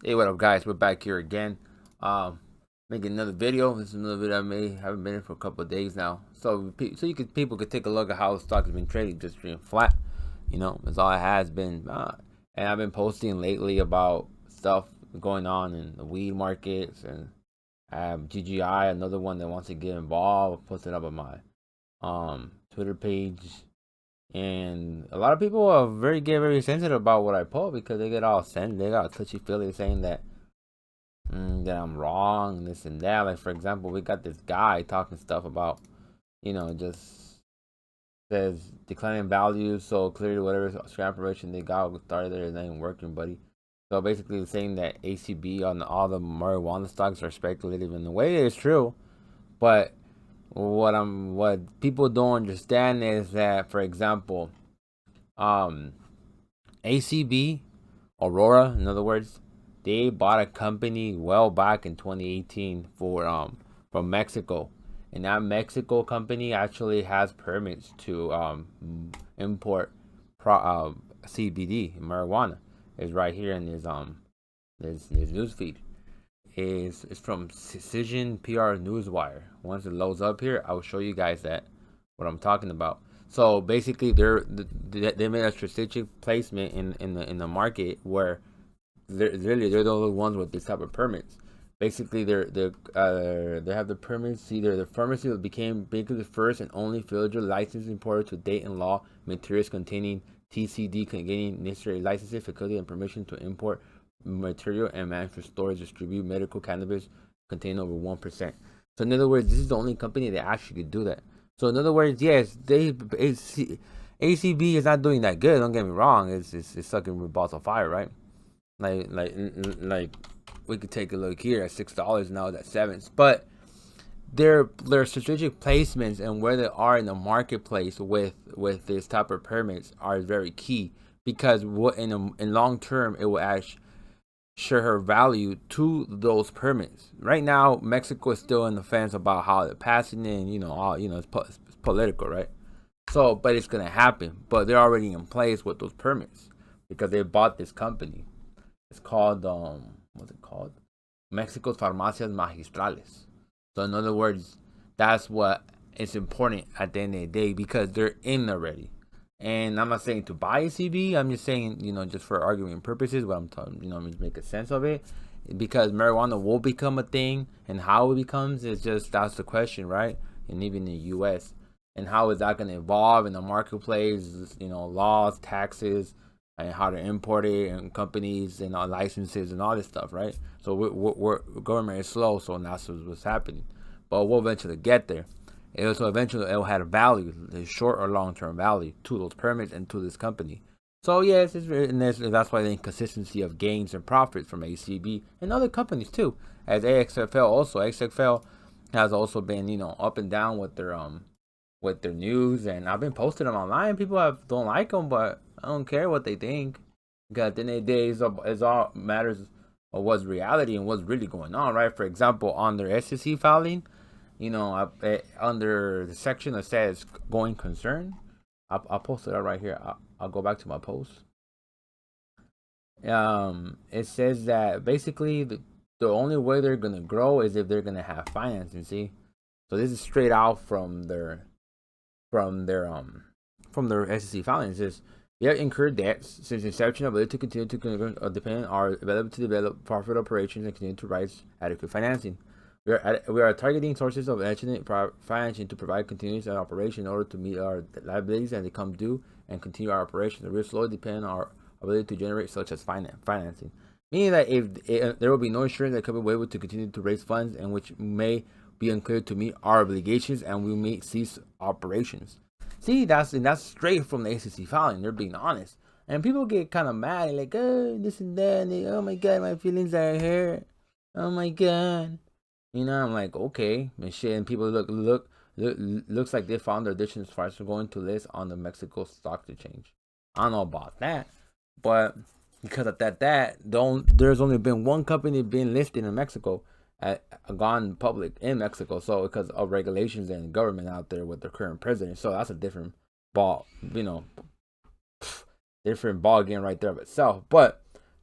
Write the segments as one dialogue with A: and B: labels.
A: Hey, what up, guys? We're back here again. Making another video. This is another video I made. Haven't been in for a couple of days now, so people could take a look at how the stock has been trading, just being flat. That's all it has been. And I've been posting lately about stuff going on in the weed markets and GGI, another one that wants to get involved. I posted up on my Twitter page, and a lot of people are very sensitive about what I post because they get all sensitive. They got touchy feely saying that that I'm wrong, this and that. Like, for example, we got this guy talking stuff about, just says declining values. So clearly, whatever scam operation they got started there is ain't working, buddy. So basically, saying that ACB on all the marijuana stocks are speculative in the way it is true, but what people don't understand is that, for example, ACB, Aurora, in other words, they bought a company well back in 2018 from Mexico, and that Mexico company actually has permits to import CBD marijuana. Is right here in his news feed. Is from Cision PR Newswire. Once it loads up here, I will show you guys what I'm talking about. So basically, they made a strategic placement in the market where they're the only ones with this type of permits. Basically, they have the permits. Either the pharmacy that became basically the first and only federal licensed importer to date in law materials containing TCD, containing necessary licensing, faculty, and permission to import material and manufacture, storage, distribute medical cannabis containing over 1%. So in other words, this is the only company that actually could do that. So in other words, yes, ACB is not doing that good. Don't get me wrong. It's sucking with balls of fire, right? Like we could take a look here at $6 now. That's $7. But their strategic placements and where they are in the marketplace with this type of permits are very key, because what in long term it will actually share her value to those permits. Right now, Mexico is still in the fence about how they're passing it, and it's political, right? So, but it's gonna happen. But they're already in place with those permits because they bought this company. It's called what's it called? Mexico's Farmacias Magistrales. So in other words, that's what is important at the end of the day, because they're in already. And I'm not saying to buy a CB. I'm just saying, just for arguing purposes, what I'm talking, I'm just making sense of it, because marijuana will become a thing, and how it becomes is just, that's the question, right? And even in the U.S., and how is that going to evolve in the marketplace? Laws, taxes, and how to import it, and companies and licenses and all this stuff, right? So we're government is slow, so that's what's happening. But we'll eventually get there. Eventually it will have a value, the short or long term value to those permits and to this company. So yes, that's why the inconsistency of gains and profits from ACB and other companies too, as AXFL also. AXFL has also been up and down with their news, and I've been posting them online. People don't like them, but I don't care what they think, because at the end of the day, it's all matters of what's reality and what's really going on, right? For example, on their SEC filing, under the section that says going concern, I'll post it out right here. I'll go back to my post. It says that basically the only way they're gonna grow is if they're gonna have financing. See, so this is straight out from their SEC filings. Is they have incurred debts since inception, ability to continue to depend on our ability to develop profit operations and continue to raise adequate financing. We are targeting sources of financing to provide continuous operation in order to meet our liabilities and they come due and continue our operations. The risk slowly depend on our ability to generate such as financing. Meaning that if there will be no insurance that could be able to continue to raise funds, and which may be unclear to meet our obligations, and we may cease operations. See, that's straight from the SEC filing. They're being honest, and people get kind of mad, like, oh, this and that, and oh my god, my feelings are hurt. Oh my god. I'm like, okay, and shit. And people looks like they found their addiction as far as going to list on the Mexico Stock Exchange. I don't know about that, but because of there's only been one company being listed in Mexico, gone public in Mexico. So because of regulations and government out there with the current president, so that's a different different ball game right there of itself. But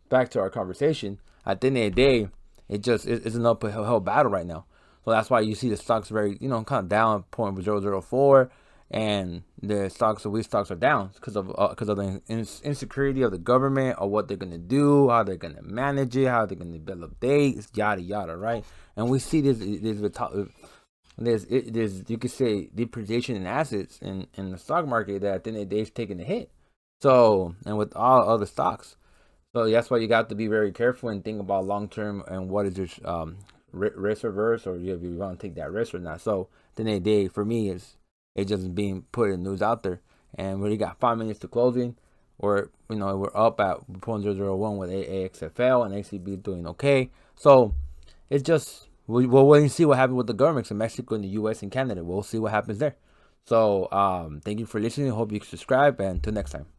A: back to our conversation. at the end of the day, it's an uphill battle right now. So that's why you see the stocks very, kind of down 0.004, and the stocks, the weak stocks are down because of the insecurity of the government, or what they're gonna do, how they're gonna manage it, how they're gonna develop dates, yada yada, right? And we see there's you could say depreciation in assets in the stock market that at the end of the day is taking a hit. So, and with all other stocks, so that's why you got to be very careful and think about long term and what is your risk averse, or if you want to take that risk or not. So at the end of the day, for me, it's just being put in news out there, and we already got 5 minutes to closing. Or we're up at 0.001 with AXFL and Acb doing okay. So it's just we'll wait and see what happens with the governments in Mexico and the US and Canada. We'll see what happens there. So thank you for listening. Hope you subscribe, and until next time.